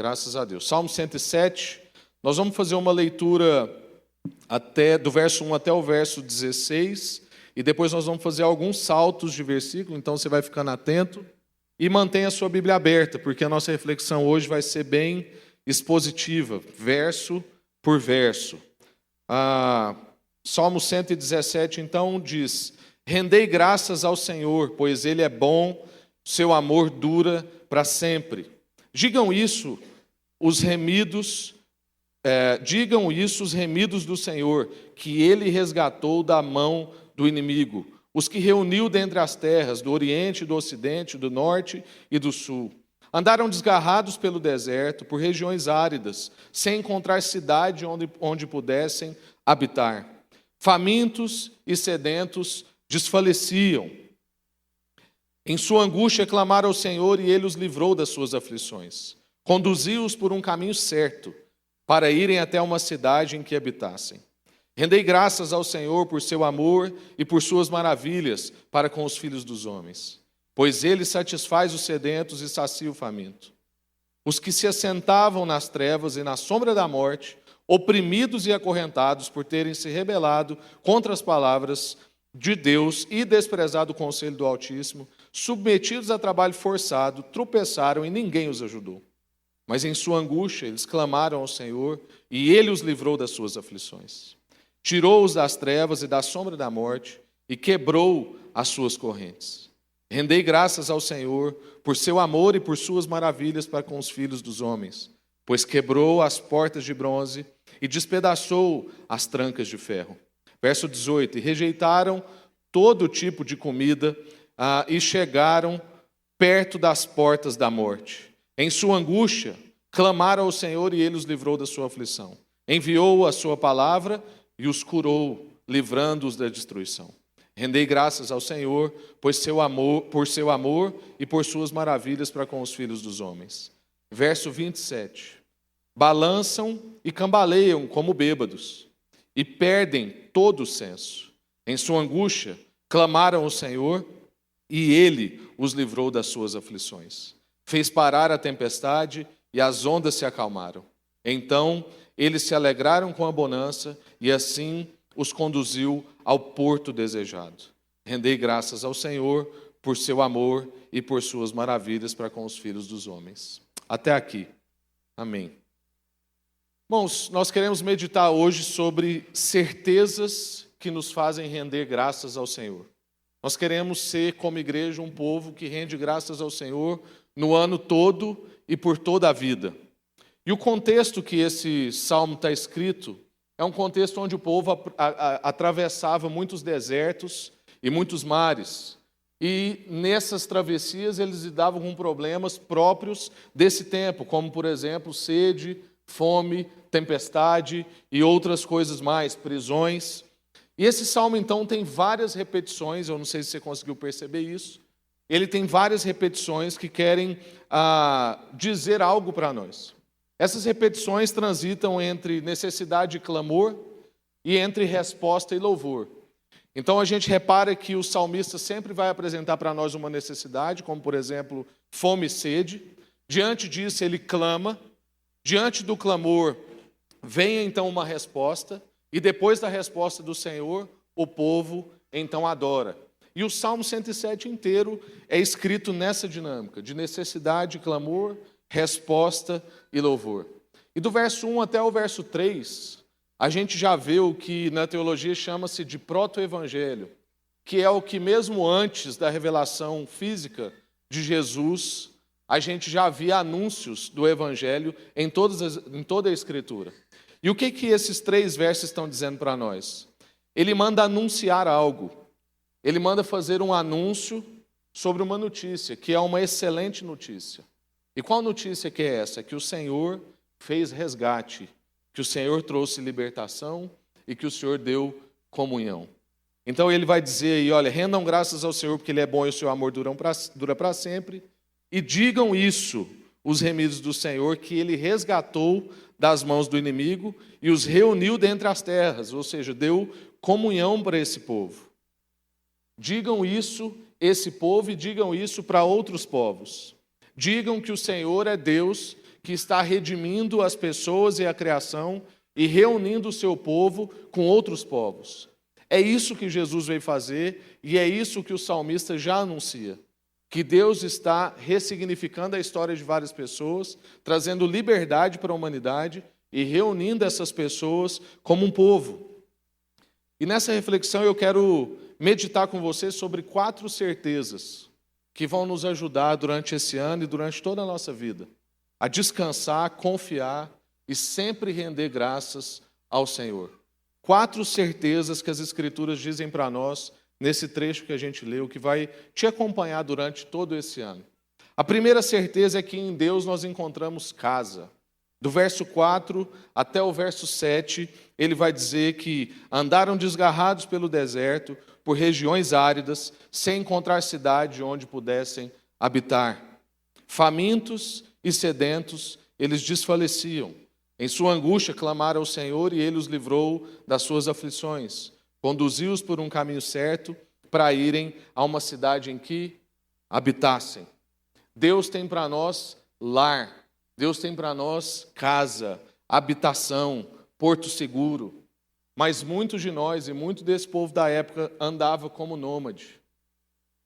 Graças a Deus. Salmo 107, nós vamos fazer uma leitura do verso 1 até o verso 16, e depois nós vamos fazer alguns saltos de versículo, então você vai ficando atento e mantenha a sua Bíblia aberta, porque a nossa reflexão hoje vai ser bem expositiva, verso por verso. Salmo 117, então, diz: rendei graças ao Senhor, pois Ele é bom, seu amor dura para sempre. Digam isso os remidos do Senhor, que Ele resgatou da mão do inimigo, os que reuniu dentre as terras, do Oriente, do Ocidente, do Norte e do Sul. Andaram desgarrados pelo deserto, por regiões áridas, sem encontrar cidade onde pudessem habitar. Famintos e sedentos desfaleciam. Em sua angústia clamaram ao Senhor e Ele os livrou das suas aflições. Conduziu-os por um caminho certo, para irem até uma cidade em que habitassem. Rendei graças ao Senhor por seu amor e por suas maravilhas para com os filhos dos homens. Pois Ele satisfaz os sedentos e sacia o faminto. Os que se assentavam nas trevas e na sombra da morte, oprimidos e acorrentados por terem se rebelado contra as palavras de Deus e desprezado o conselho do Altíssimo, submetidos a trabalho forçado, tropeçaram e ninguém os ajudou. Mas em sua angústia eles clamaram ao Senhor e Ele os livrou das suas aflições. Tirou-os das trevas e da sombra da morte e quebrou as suas correntes. Rendei graças ao Senhor por seu amor e por suas maravilhas para com os filhos dos homens, pois quebrou as portas de bronze e despedaçou as trancas de ferro. Verso 18, e rejeitaram todo tipo de comida e chegaram perto das portas da morte. Em sua angústia, clamaram ao Senhor e Ele os livrou da sua aflição. Enviou a sua palavra e os curou, livrando-os da destruição. Rendei graças ao Senhor por seu amor e por suas maravilhas para com os filhos dos homens. Verso 27. Balançam e cambaleiam como bêbados, e perdem todo o senso. Em sua angústia, clamaram ao Senhor, e Ele os livrou das suas aflições. Fez parar a tempestade, e as ondas se acalmaram. Então, eles se alegraram com a bonança, e assim os conduziu ao porto desejado. Rendei graças ao Senhor por seu amor e por suas maravilhas para com os filhos dos homens. Até aqui. Amém. Irmãos, nós queremos meditar hoje sobre certezas que nos fazem render graças ao Senhor. Nós queremos ser, como igreja, um povo que rende graças ao Senhor no ano todo e por toda a vida. E o contexto que esse salmo está escrito é um contexto onde o povo atravessava muitos desertos e muitos mares. E nessas travessias eles lidavam com problemas próprios desse tempo, como, por exemplo, sede, fome, tempestade e outras coisas mais, prisões. E esse salmo, então, tem várias repetições, eu não sei se você conseguiu perceber isso, ele tem várias repetições que querem dizer algo para nós. Essas repetições transitam entre necessidade e clamor e entre resposta e louvor. Então a gente repara que o salmista sempre vai apresentar para nós uma necessidade, como por exemplo, fome e sede. Diante disso ele clama, diante do clamor vem então uma resposta, e depois da resposta do Senhor, o povo então adora. E o Salmo 107 inteiro é escrito nessa dinâmica, de necessidade, clamor, resposta e louvor. E do verso 1 até o verso 3, a gente já vê o que na teologia chama-se de proto-evangelho, que é o que mesmo antes da revelação física de Jesus, a gente já via anúncios do evangelho em toda a Escritura. E o que esses 3 versos estão dizendo para nós? Ele manda anunciar algo. Ele manda fazer um anúncio sobre uma notícia, que é uma excelente notícia. E qual notícia que é essa? Que o Senhor fez resgate, que o Senhor trouxe libertação e que o Senhor deu comunhão. Então ele vai dizer aí, olha, rendam graças ao Senhor porque Ele é bom e o seu amor dura para sempre. E digam isso, os remidos do Senhor, que Ele resgatou das mãos do inimigo e os reuniu dentre as terras, ou seja, deu comunhão para esse povo. Digam isso, esse povo, e digam isso para outros povos. Digam que o Senhor é Deus, que está redimindo as pessoas e a criação e reunindo o seu povo com outros povos. É isso que Jesus veio fazer e é isso que o salmista já anuncia. Que Deus está ressignificando a história de várias pessoas, trazendo liberdade para a humanidade e reunindo essas pessoas como um povo. E nessa reflexão eu quero meditar com você sobre 4 certezas que vão nos ajudar durante esse ano e durante toda a nossa vida a descansar, confiar e sempre render graças ao Senhor. 4 certezas que as Escrituras dizem para nós nesse trecho que a gente leu, que vai te acompanhar durante todo esse ano. A primeira certeza é que em Deus nós encontramos casa. Do verso 4 até o verso 7, ele vai dizer que andaram desgarrados pelo deserto, por regiões áridas, sem encontrar cidade onde pudessem habitar. Famintos e sedentos, eles desfaleciam. Em sua angústia clamaram ao Senhor e ele os livrou das suas aflições. Conduziu-os por um caminho certo para irem a uma cidade em que habitassem. Deus tem para nós lar. Deus tem para nós casa, habitação, porto seguro. Mas muitos de nós e muito desse povo da época andava como nômade,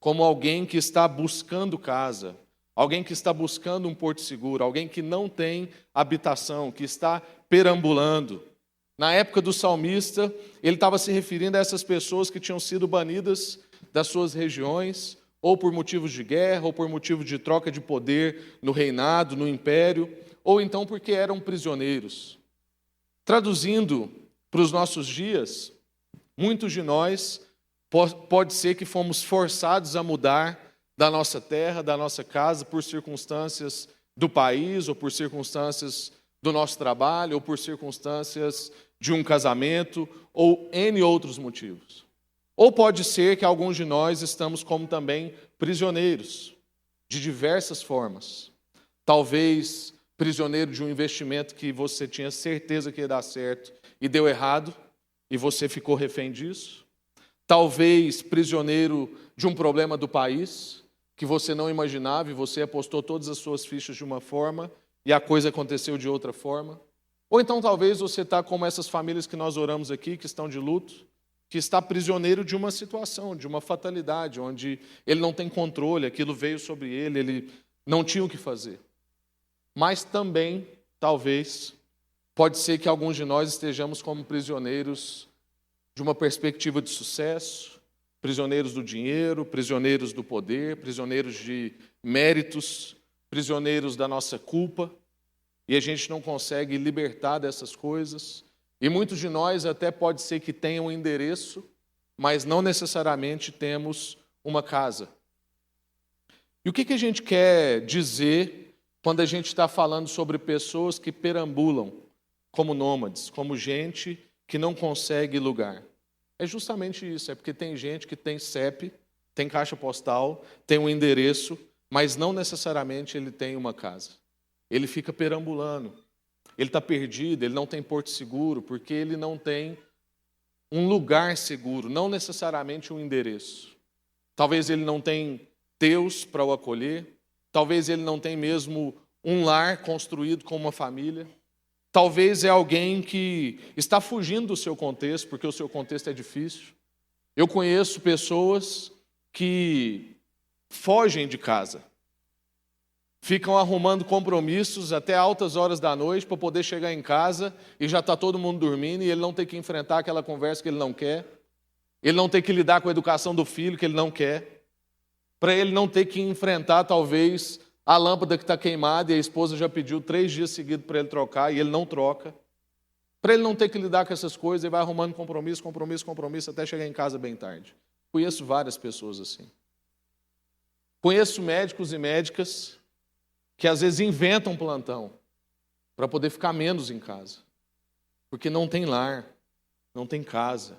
como alguém que está buscando casa, alguém que está buscando um porto seguro, alguém que não tem habitação, que está perambulando. Na época do salmista, ele estava se referindo a essas pessoas que tinham sido banidas das suas regiões, ou por motivos de guerra, ou por motivo de troca de poder no reinado, no império, ou então porque eram prisioneiros. Traduzindo para os nossos dias, muitos de nós pode ser que fomos forçados a mudar da nossa terra, da nossa casa, por circunstâncias do país, ou por circunstâncias do nosso trabalho, ou por circunstâncias de um casamento, ou N outros motivos. Ou pode ser que alguns de nós estamos como também prisioneiros, de diversas formas. Talvez prisioneiro de um investimento que você tinha certeza que ia dar certo e deu errado, e você ficou refém disso. Talvez prisioneiro de um problema do país, que você não imaginava e você apostou todas as suas fichas de uma forma e a coisa aconteceu de outra forma. Ou então talvez você está como essas famílias que nós oramos aqui, que estão de luto, que está prisioneiro de uma situação, de uma fatalidade, onde ele não tem controle, aquilo veio sobre ele não tinha o que fazer. Mas também, talvez, pode ser que alguns de nós estejamos como prisioneiros de uma perspectiva de sucesso, prisioneiros do dinheiro, prisioneiros do poder, prisioneiros de méritos, prisioneiros da nossa culpa, e a gente não consegue libertar dessas coisas. E muitos de nós até pode ser que tenham um endereço, mas não necessariamente temos uma casa. E o que a gente quer dizer quando a gente está falando sobre pessoas que perambulam como nômades, como gente que não consegue lugar? É justamente isso, é porque tem gente que tem CEP, tem caixa postal, tem um endereço, mas não necessariamente ele tem uma casa. Ele fica perambulando, ele está perdido, ele não tem porto seguro, porque ele não tem um lugar seguro, não necessariamente um endereço. Talvez ele não tenha Deus para o acolher, talvez ele não tenha mesmo um lar construído com uma família. Talvez é alguém que está fugindo do seu contexto, porque o seu contexto é difícil. Eu conheço pessoas que fogem de casa, ficam arrumando compromissos até altas horas da noite para poder chegar em casa e já está todo mundo dormindo e ele não tem que enfrentar aquela conversa que ele não quer, ele não tem que lidar com a educação do filho que ele não quer, para ele não ter que enfrentar, talvez, a lâmpada que está queimada e a esposa já pediu 3 dias seguidos para ele trocar e ele não troca. Para ele não ter que lidar com essas coisas, ele vai arrumando compromisso, até chegar em casa bem tarde. Conheço várias pessoas assim. Conheço médicos e médicas que às vezes inventam plantão para poder ficar menos em casa. Porque não tem lar, não tem casa,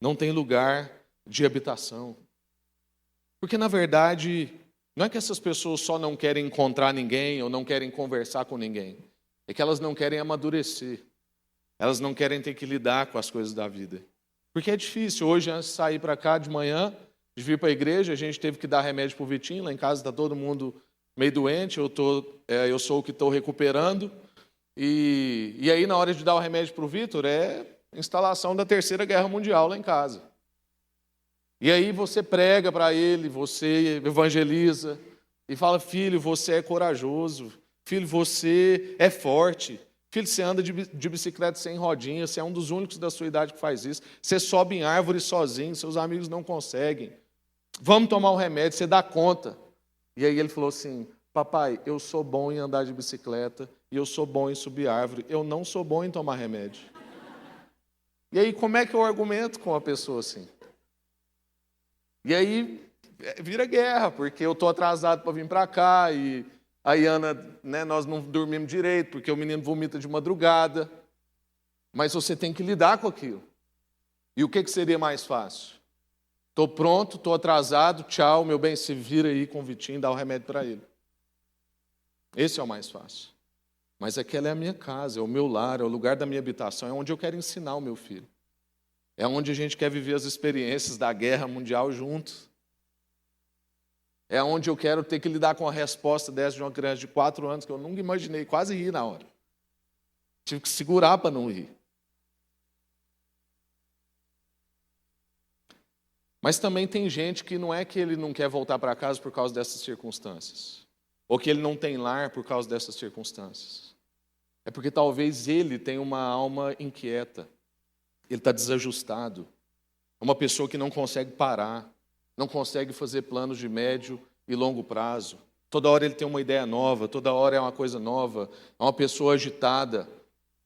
não tem lugar de habitação. Porque, na verdade, não é que essas pessoas só não querem encontrar ninguém ou não querem conversar com ninguém. É que elas não querem amadurecer. Elas não querem ter que lidar com as coisas da vida. Porque é difícil. Hoje, antes de sair para cá de manhã, de vir para a igreja, a gente teve que dar remédio para o Vitinho. Lá em casa está todo mundo meio doente, eu sou o que estou recuperando. E aí, na hora de dar o remédio para o Vitor, é instalação da Terceira Guerra Mundial lá em casa. E aí você prega para ele, você evangeliza e fala: filho, você é corajoso, filho, você é forte, filho, você anda de bicicleta sem rodinha, você é um dos únicos da sua idade que faz isso, você sobe em árvore sozinho, seus amigos não conseguem, vamos tomar um remédio, você dá conta. E aí ele falou assim: papai, eu sou bom em andar de bicicleta e eu sou bom em subir árvore, eu não sou bom em tomar remédio. E aí como é que eu argumento com uma pessoa assim? E aí vira guerra, porque eu estou atrasado para vir para cá, e a Ana, nós não dormimos direito, porque o menino vomita de madrugada. Mas você tem que lidar com aquilo. E o que seria mais fácil? Estou pronto, estou atrasado, tchau, meu bem, se vira aí com o Vitinho, dá o remédio para ele. Esse é o mais fácil. Mas aquela é a minha casa, é o meu lar, é o lugar da minha habitação, é onde eu quero ensinar o meu filho. É onde a gente quer viver as experiências da guerra mundial juntos. É onde eu quero ter que lidar com a resposta dessa de uma criança de 4 anos, que eu nunca imaginei, quase ri na hora. Tive que segurar para não rir. Mas também tem gente que não é que ele não quer voltar para casa por causa dessas circunstâncias, ou que ele não tem lar por causa dessas circunstâncias. É porque talvez ele tenha uma alma inquieta. Ele está desajustado. É uma pessoa que não consegue parar, não consegue fazer planos de médio e longo prazo. Toda hora ele tem uma ideia nova, toda hora é uma coisa nova. É uma pessoa agitada,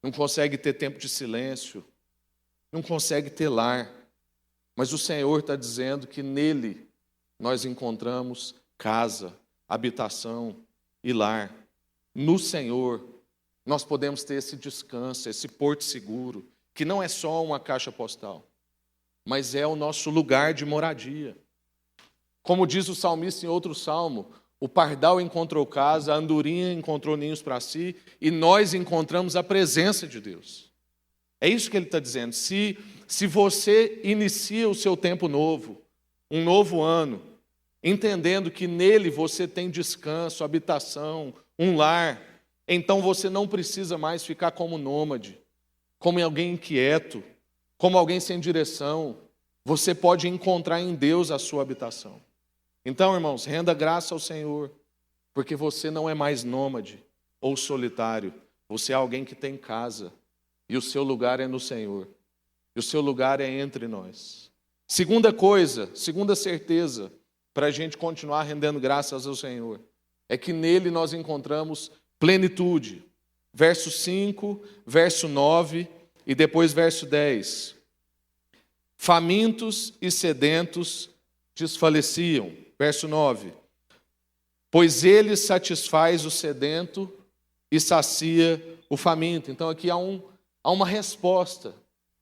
não consegue ter tempo de silêncio, não consegue ter lar. Mas o Senhor está dizendo que nele nós encontramos casa, habitação e lar. No Senhor nós podemos ter esse descanso, esse porto seguro, que não é só uma caixa postal, mas é o nosso lugar de moradia. Como diz o salmista em outro salmo, o pardal encontrou casa, a andorinha encontrou ninhos para si, e nós encontramos a presença de Deus. É isso que ele está dizendo. Se você inicia o seu tempo novo, um novo ano, entendendo que nele você tem descanso, habitação, um lar, então você não precisa mais ficar como nômade, como alguém inquieto, como alguém sem direção. Você pode encontrar em Deus a sua habitação. Então, irmãos, renda graça ao Senhor, porque você não é mais nômade ou solitário. Você é alguém que tem casa, e o seu lugar é no Senhor. E o seu lugar é entre nós. Segunda coisa, segunda certeza, para a gente continuar rendendo graças ao Senhor, é que nele nós encontramos plenitude. Verso 5, verso 9 e depois verso 10. Famintos e sedentos desfaleciam. Verso 9. Pois ele satisfaz o sedento e sacia o faminto. Então aqui há uma resposta.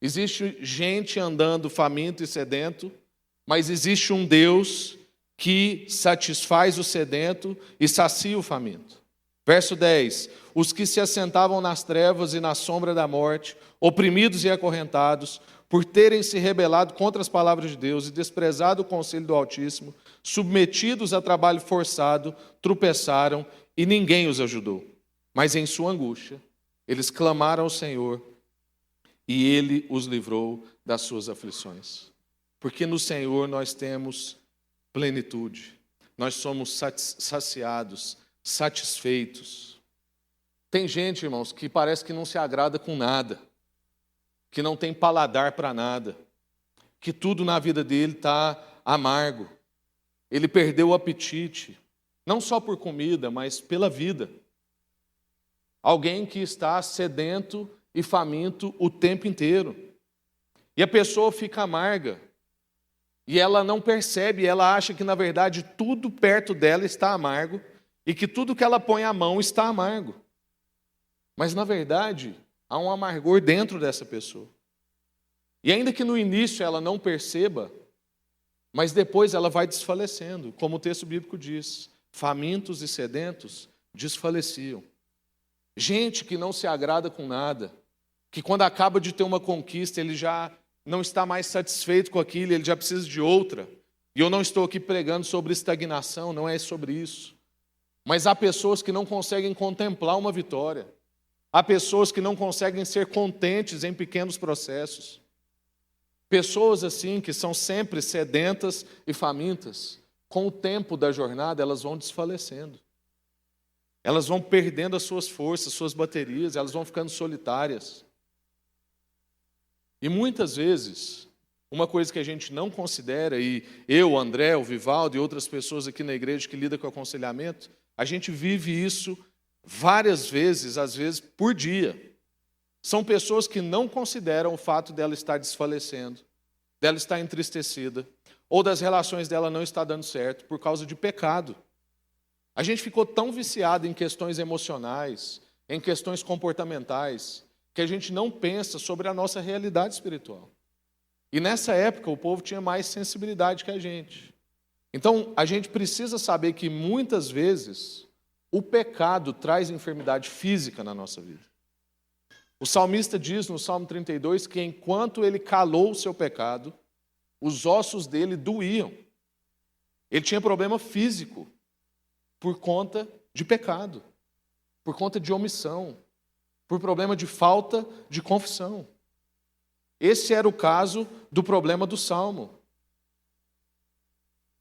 Existe gente andando faminto e sedento, mas existe um Deus que satisfaz o sedento e sacia o faminto. Verso 10. Os que se assentavam nas trevas e na sombra da morte, oprimidos e acorrentados, por terem se rebelado contra as palavras de Deus e desprezado o conselho do Altíssimo, submetidos a trabalho forçado, tropeçaram e ninguém os ajudou. Mas em sua angústia, eles clamaram ao Senhor e Ele os livrou das suas aflições. Porque no Senhor nós temos plenitude, nós somos saciados, satisfeitos. Tem gente, irmãos, que parece que não se agrada com nada, que não tem paladar para nada, que tudo na vida dele está amargo. Ele perdeu o apetite, não só por comida, mas pela vida. Alguém que está sedento e faminto o tempo inteiro. E a pessoa fica amarga. E ela não percebe, ela acha que, na verdade, tudo perto dela está amargo e que tudo que ela põe a mão está amargo. Mas, na verdade, há um amargor dentro dessa pessoa. E ainda que no início ela não perceba, mas depois ela vai desfalecendo. Como o texto bíblico diz, famintos e sedentos desfaleciam. Gente que não se agrada com nada, que quando acaba de ter uma conquista, ele já não está mais satisfeito com aquilo, ele já precisa de outra. E eu não estou aqui pregando sobre estagnação, não é sobre isso. Mas há pessoas que não conseguem contemplar uma vitória. Há pessoas que não conseguem ser contentes em pequenos processos. Pessoas assim que são sempre sedentas e famintas, com o tempo da jornada elas vão desfalecendo. Elas vão perdendo as suas forças, suas baterias, elas vão ficando solitárias. E muitas vezes, uma coisa que a gente não considera, e eu, André, o Vivaldo e outras pessoas aqui na igreja que lidam com aconselhamento, a gente vive isso várias vezes, às vezes por dia. São pessoas que não consideram o fato dela estar desfalecendo, dela estar entristecida, ou das relações dela não estar dando certo por causa de pecado. A gente ficou tão viciado em questões emocionais, em questões comportamentais, que a gente não pensa sobre a nossa realidade espiritual. E nessa época o povo tinha mais sensibilidade que a gente. Então a gente precisa saber que muitas vezes o pecado traz enfermidade física na nossa vida. O salmista diz no Salmo 32 que enquanto ele calou o seu pecado, os ossos dele doíam. Ele tinha problema físico por conta de pecado, por conta de omissão, por problema de falta de confissão. Esse era o caso do problema do Salmo.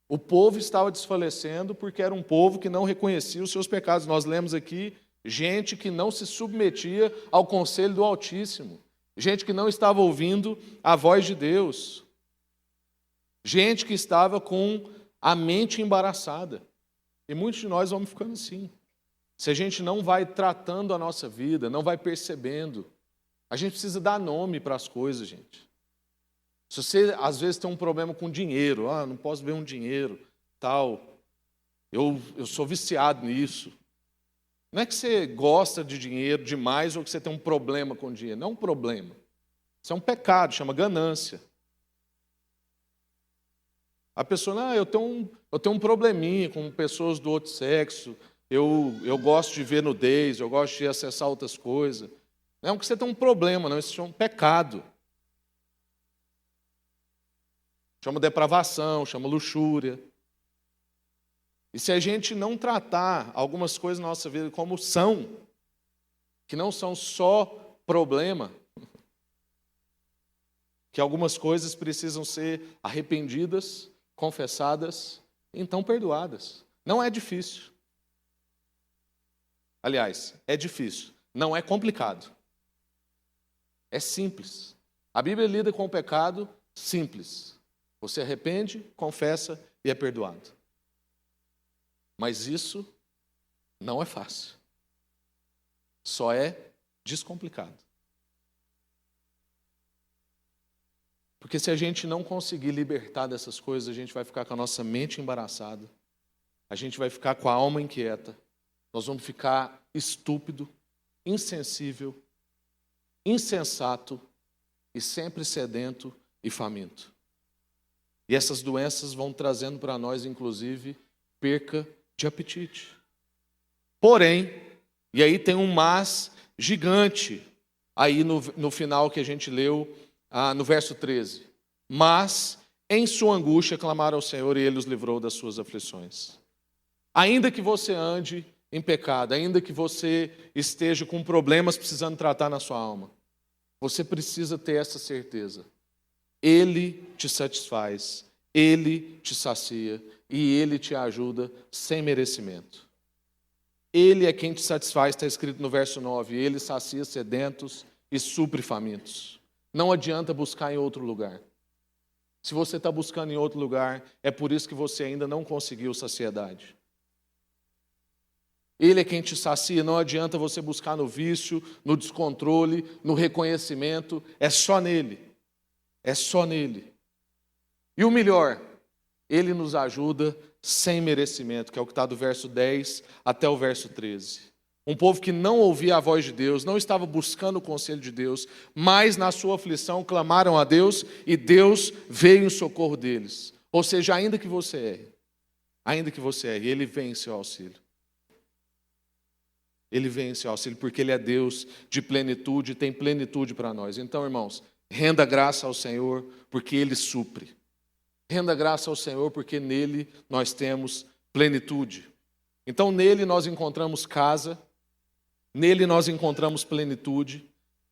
O povo estava desfalecendo porque era um povo que não reconhecia os seus pecados. Nós lemos aqui gente que não se submetia ao conselho do Altíssimo, gente que não estava ouvindo a voz de Deus, gente que estava com a mente embaraçada. E muitos de nós vamos ficando assim. Se a gente não vai tratando a nossa vida, não vai percebendo, a gente precisa dar nome para as coisas, gente. Se você, às vezes, tem um problema com dinheiro, não posso ver um dinheiro, tal, eu sou viciado nisso. Não é que você gosta de dinheiro demais ou que você tem um problema com dinheiro. Não é um problema. Isso é um pecado, chama ganância. A pessoa, eu tenho um probleminha com pessoas do outro sexo, eu gosto de ver nudez, eu gosto de acessar outras coisas. Não é que você tem um problema, não, isso é um pecado. Chama depravação, chama luxúria. E se a gente não tratar algumas coisas na nossa vida como são, que não são só problema, que algumas coisas precisam ser arrependidas, confessadas, então perdoadas. Não é difícil. Aliás, é difícil, não é complicado. É simples. A Bíblia lida com o pecado simples. Você arrepende, confessa e é perdoado. Mas isso não é fácil. Só é descomplicado. Porque se a gente não conseguir libertar dessas coisas, a gente vai ficar com a nossa mente embaraçada, a gente vai ficar com a alma inquieta, nós vamos ficar estúpido, insensível, insensato e sempre sedento e faminto. E essas doenças vão trazendo para nós, inclusive, perca de apetite. Porém, e aí tem um mas gigante, aí no final que a gente leu, no verso 13. Mas, em sua angústia, clamaram ao Senhor e Ele os livrou das suas aflições. Ainda que você ande em pecado, ainda que você esteja com problemas precisando tratar na sua alma, você precisa ter essa certeza. Ele te satisfaz, Ele te sacia e Ele te ajuda sem merecimento. Ele é quem te satisfaz, está escrito no verso 9, Ele sacia sedentos e supre famintos. Não adianta buscar em outro lugar. Se você está buscando em outro lugar, é por isso que você ainda não conseguiu saciedade. Ele é quem te sacia, não adianta você buscar no vício, no descontrole, no reconhecimento, é só nele. É só nele. E o melhor, ele nos ajuda sem merecimento, que é o que está do verso 10 até o verso 13. Um povo que não ouvia a voz de Deus, não estava buscando o conselho de Deus, mas na sua aflição clamaram a Deus e Deus veio em socorro deles. Ou seja, ainda que você erre, Ele vem em seu auxílio. Ele vem em seu auxílio porque Ele é Deus de plenitude e tem plenitude para nós. Então, irmãos, renda graça ao Senhor porque Ele supre. Renda graça ao Senhor porque nele nós temos plenitude. Então nele nós encontramos casa, nele nós encontramos plenitude.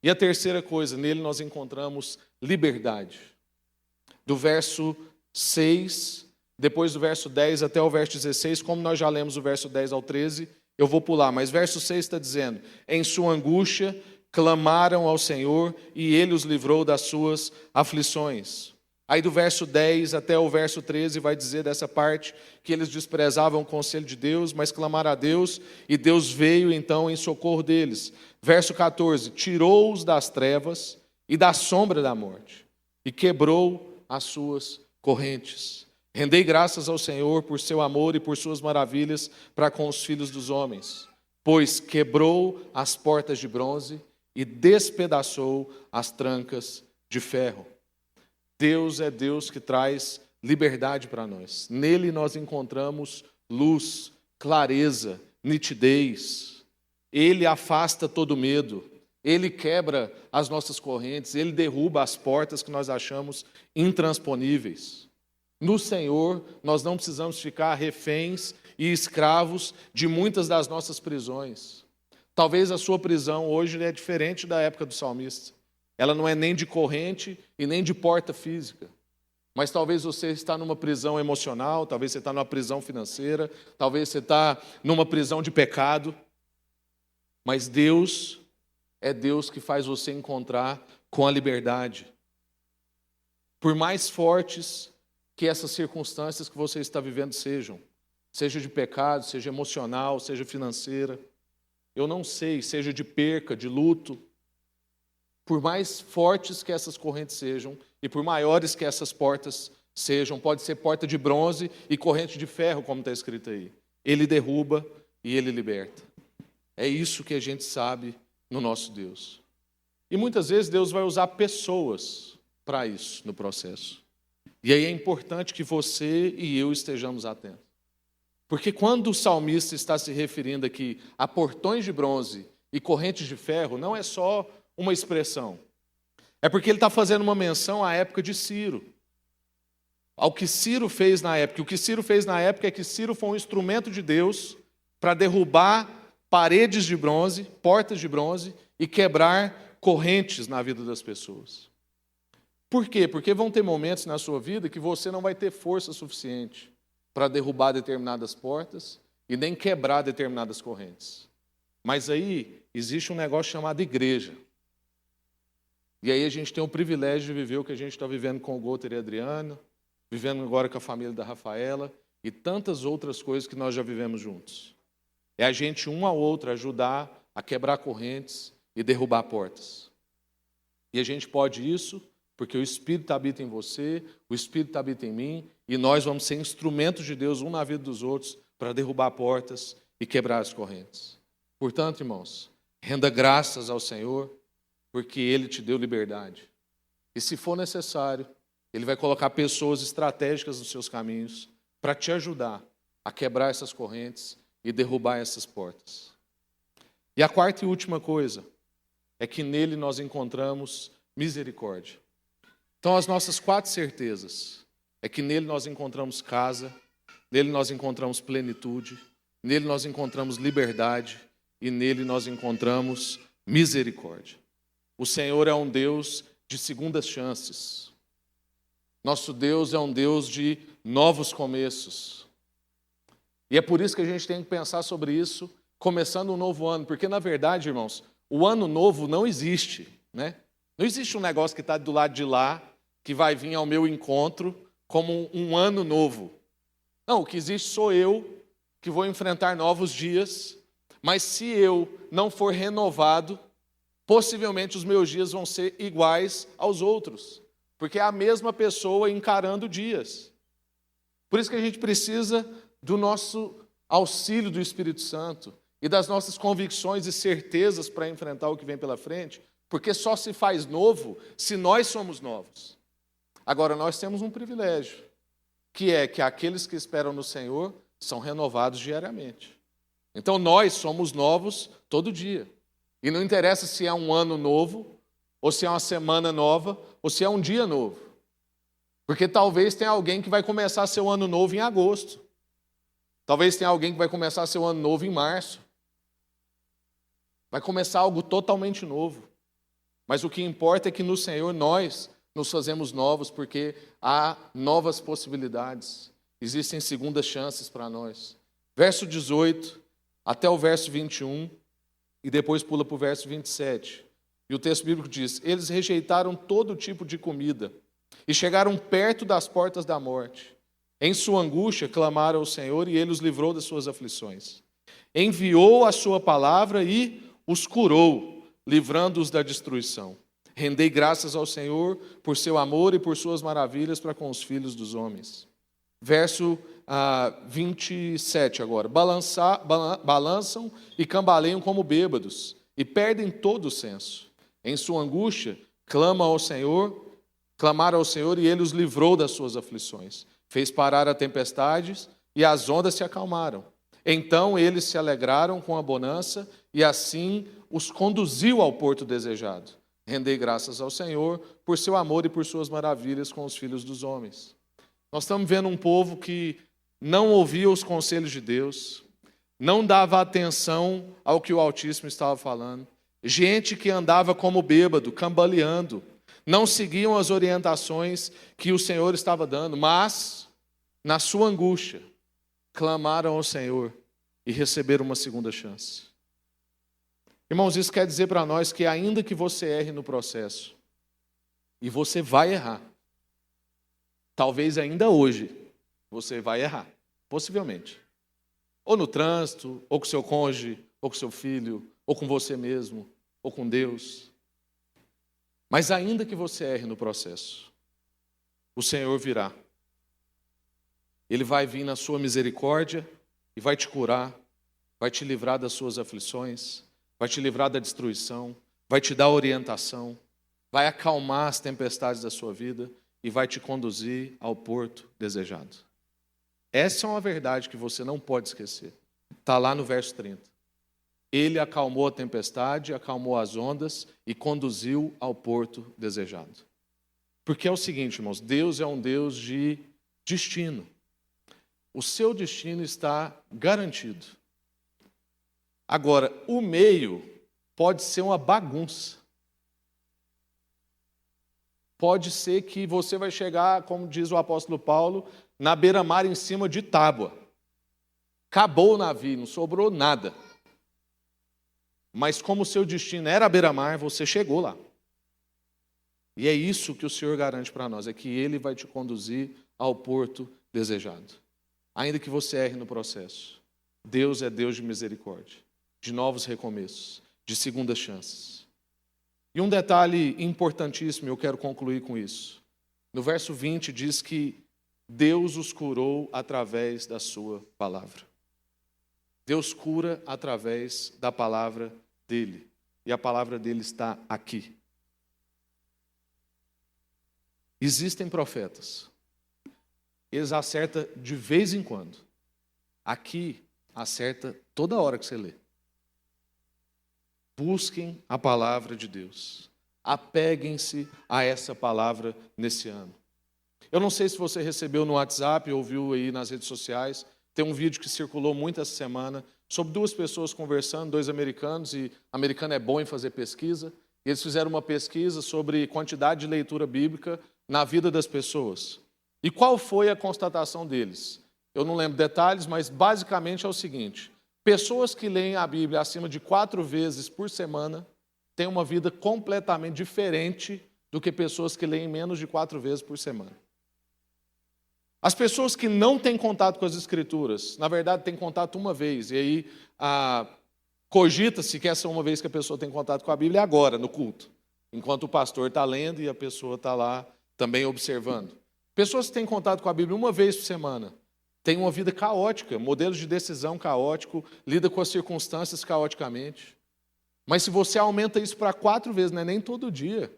E a terceira coisa, nele nós encontramos liberdade. Do verso 6, depois do verso 10 até o verso 16, como nós já lemos o verso 10 ao 13, eu vou pular, mas verso 6 está dizendo: em sua angústia clamaram ao Senhor e ele os livrou das suas aflições. Aí do verso 10 até o verso 13 vai dizer dessa parte que eles desprezavam o conselho de Deus, mas clamaram a Deus e Deus veio então em socorro deles. Verso 14, tirou-os das trevas e da sombra da morte e quebrou as suas correntes. Rendei graças ao Senhor por seu amor e por suas maravilhas para com os filhos dos homens, pois quebrou as portas de bronze e despedaçou as trancas de ferro. Deus é Deus que traz liberdade para nós. Nele nós encontramos luz, clareza, nitidez. Ele afasta todo medo. Ele quebra as nossas correntes. Ele derruba as portas que nós achamos intransponíveis. No Senhor, nós não precisamos ficar reféns e escravos de muitas das nossas prisões. Talvez a sua prisão hoje é diferente da época do salmista. Ela não é nem de corrente e nem de porta física. Mas talvez você está numa prisão emocional, talvez você está numa prisão financeira, talvez você está numa prisão de pecado. Mas Deus é Deus que faz você encontrar com a liberdade. Por mais fortes que essas circunstâncias que você está vivendo sejam, seja de pecado, seja emocional, seja financeira, eu não sei, seja de perca, de luto, por mais fortes que essas correntes sejam e por maiores que essas portas sejam, pode ser porta de bronze e corrente de ferro, como está escrito aí. Ele derruba e ele liberta. É isso que a gente sabe no nosso Deus. E muitas vezes Deus vai usar pessoas para isso no processo. E aí é importante que você e eu estejamos atentos. Porque quando o salmista está se referindo aqui a portões de bronze e correntes de ferro, não é só uma expressão. É porque ele está fazendo uma menção à época de Ciro. Ao que Ciro fez na época. O que Ciro fez na época é que Ciro foi um instrumento de Deus para derrubar paredes de bronze, portas de bronze e quebrar correntes na vida das pessoas. Por quê? Porque vão ter momentos na sua vida que você não vai ter força suficiente para derrubar determinadas portas e nem quebrar determinadas correntes. Mas aí existe um negócio chamado igreja. E aí a gente tem o privilégio de viver o que a gente está vivendo com o Golter e Adriano, vivendo agora com a família da Rafaela e tantas outras coisas que nós já vivemos juntos. É a gente, um ao outro, ajudar a quebrar correntes e derrubar portas. E a gente pode isso porque o Espírito habita em você, o Espírito habita em mim, e nós vamos ser instrumentos de Deus, um na vida dos outros, para derrubar portas e quebrar as correntes. Portanto, irmãos, renda graças ao Senhor, porque Ele te deu liberdade. E se for necessário, Ele vai colocar pessoas estratégicas nos seus caminhos para te ajudar a quebrar essas correntes e derrubar essas portas. E a quarta e última coisa é que nele nós encontramos misericórdia. Então, as nossas 4 certezas é que nele nós encontramos casa, nele nós encontramos plenitude, nele nós encontramos liberdade e nele nós encontramos misericórdia. O Senhor é um Deus de segundas chances. Nosso Deus é um Deus de novos começos. E é por isso que a gente tem que pensar sobre isso, começando um novo ano. Porque, na verdade, irmãos, o ano novo não existe, né? Não existe um negócio que está do lado de lá, que vai vir ao meu encontro como um ano novo. Não, o que existe sou eu, que vou enfrentar novos dias, mas se eu não for renovado, possivelmente os meus dias vão ser iguais aos outros, porque é a mesma pessoa encarando dias. Por isso que a gente precisa do nosso auxílio do Espírito Santo e das nossas convicções e certezas para enfrentar o que vem pela frente, porque só se faz novo se nós somos novos. Agora, nós temos um privilégio, que é que aqueles que esperam no Senhor são renovados diariamente. Então, nós somos novos todo dia. E não interessa se é um ano novo, ou se é uma semana nova, ou se é um dia novo. Porque talvez tenha alguém que vai começar seu ano novo em agosto. Talvez tenha alguém que vai começar seu ano novo em março. Vai começar algo totalmente novo. Mas o que importa é que no Senhor nós nos fazemos novos, porque há novas possibilidades. Existem segundas chances para nós. Verso 18 até o verso 21, e depois pula para o verso 27. E o texto bíblico diz: eles rejeitaram todo tipo de comida e chegaram perto das portas da morte. Em sua angústia clamaram ao Senhor e ele os livrou das suas aflições. Enviou a sua palavra e os curou, livrando-os da destruição. Rendei graças ao Senhor por seu amor e por suas maravilhas para com os filhos dos homens. Verso 27 agora. Balançam e cambaleiam como bêbados e perdem todo o senso. Em sua angústia, clamaram ao Senhor e ele os livrou das suas aflições. Fez parar a tempestade e as ondas se acalmaram. Então eles se alegraram com a bonança e assim os conduziu ao porto desejado. Rendei graças ao Senhor por seu amor e por suas maravilhas com os filhos dos homens. Nós estamos vendo um povo que não ouvia os conselhos de Deus, não dava atenção ao que o Altíssimo estava falando. Gente que andava como bêbado, cambaleando, não seguiam as orientações que o Senhor estava dando, mas, na sua angústia, clamaram ao Senhor e receberam uma segunda chance. Irmãos, isso quer dizer para nós que ainda que você erre no processo, e você vai errar, talvez ainda hoje você vai errar, possivelmente. Ou no trânsito, ou com seu cônjuge, ou com seu filho, ou com você mesmo, ou com Deus. Mas ainda que você erre no processo, o Senhor virá. Ele vai vir na sua misericórdia e vai te curar, vai te livrar das suas aflições, vai te livrar da destruição, vai te dar orientação, vai acalmar as tempestades da sua vida e vai te conduzir ao porto desejado. Essa é uma verdade que você não pode esquecer. Está lá no verso 30. Ele acalmou a tempestade, acalmou as ondas e conduziu ao porto desejado. Porque é o seguinte, irmãos, Deus é um Deus de destino. O seu destino está garantido. Agora, o meio pode ser uma bagunça. Pode ser que você vai chegar, como diz o apóstolo Paulo, na beira-mar em cima de tábua. Acabou o navio, não sobrou nada. Mas como o seu destino era a beira-mar, você chegou lá. E é isso que o Senhor garante para nós, é que Ele vai te conduzir ao porto desejado. Ainda que você erre no processo. Deus é Deus de misericórdia, de novos recomeços, de segundas chances. E um detalhe importantíssimo, eu quero concluir com isso. No verso 20 diz que Deus os curou através da sua palavra. Deus cura através da palavra dele. E a palavra dele está aqui. Existem profetas. Eles acertam de vez em quando. Aqui, acerta toda hora que você lê. Busquem a palavra de Deus. Apeguem-se a essa palavra nesse ano. Eu não sei se você recebeu no WhatsApp ou viu aí nas redes sociais. Tem um vídeo que circulou muito essa semana sobre duas pessoas conversando, dois americanos, e americano é bom em fazer pesquisa. E eles fizeram uma pesquisa sobre quantidade de leitura bíblica na vida das pessoas. E qual foi a constatação deles? Eu não lembro detalhes, mas basicamente é o seguinte: pessoas que leem a Bíblia acima de 4 vezes por semana têm uma vida completamente diferente do que pessoas que leem menos de 4 vezes por semana. As pessoas que não têm contato com as Escrituras, na verdade, têm contato uma vez, e aí cogita-se que essa uma vez que a pessoa tem contato com a Bíblia é agora, no culto, enquanto o pastor está lendo e a pessoa está lá também observando. Pessoas que têm contato com a Bíblia uma vez por semana têm uma vida caótica, modelos de decisão caótico, lida com as circunstâncias caoticamente. Mas se você aumenta isso para 4 vezes, não é nem todo dia.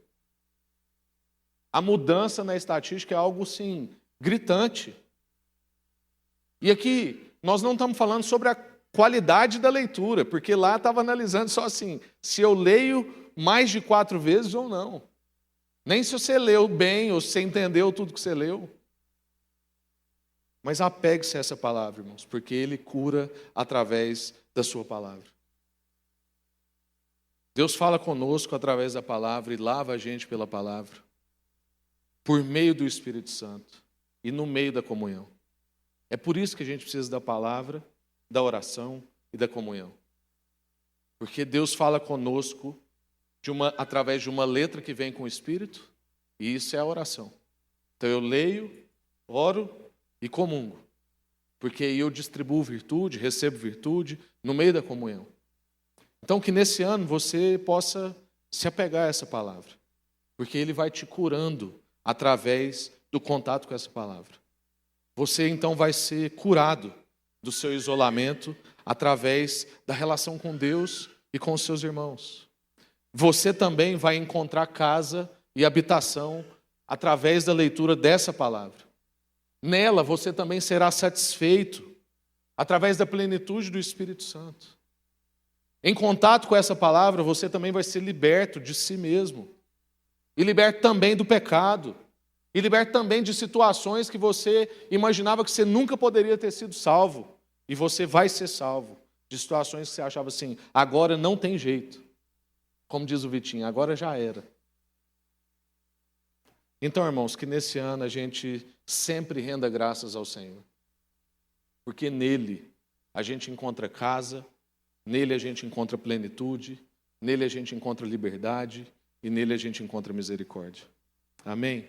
A mudança na estatística é algo, sim, gritante. E aqui, nós não estamos falando sobre a qualidade da leitura, porque lá estava analisando só assim, se eu leio mais de 4 vezes ou não. Nem se você leu bem ou se você entendeu tudo que você leu. Mas apegue-se a essa palavra, irmãos, porque Ele cura através da sua palavra. Deus fala conosco através da palavra e lava a gente pela palavra, por meio do Espírito Santo e no meio da comunhão. É por isso que a gente precisa da palavra, da oração e da comunhão. Porque Deus fala conosco através de uma letra que vem com o Espírito, e isso é a oração. Então eu leio, oro e comungo, porque aí eu distribuo virtude, recebo virtude no meio da comunhão. Então que nesse ano você possa se apegar a essa palavra, porque Ele vai te curando através do contato com essa palavra. Você então vai ser curado do seu isolamento através da relação com Deus e com os seus irmãos. Você também vai encontrar casa e habitação através da leitura dessa palavra. Nela você também será satisfeito através da plenitude do Espírito Santo. Em contato com essa palavra, você também vai ser liberto de si mesmo. E liberto também do pecado. E liberto também de situações que você imaginava que você nunca poderia ter sido salvo. E você vai ser salvo de situações que você achava assim, agora não tem jeito. Como diz o Vitinho, agora já era. Então, irmãos, que nesse ano a gente sempre renda graças ao Senhor. Porque nele a gente encontra casa, nele a gente encontra plenitude, nele a gente encontra liberdade e nele a gente encontra misericórdia. Amém?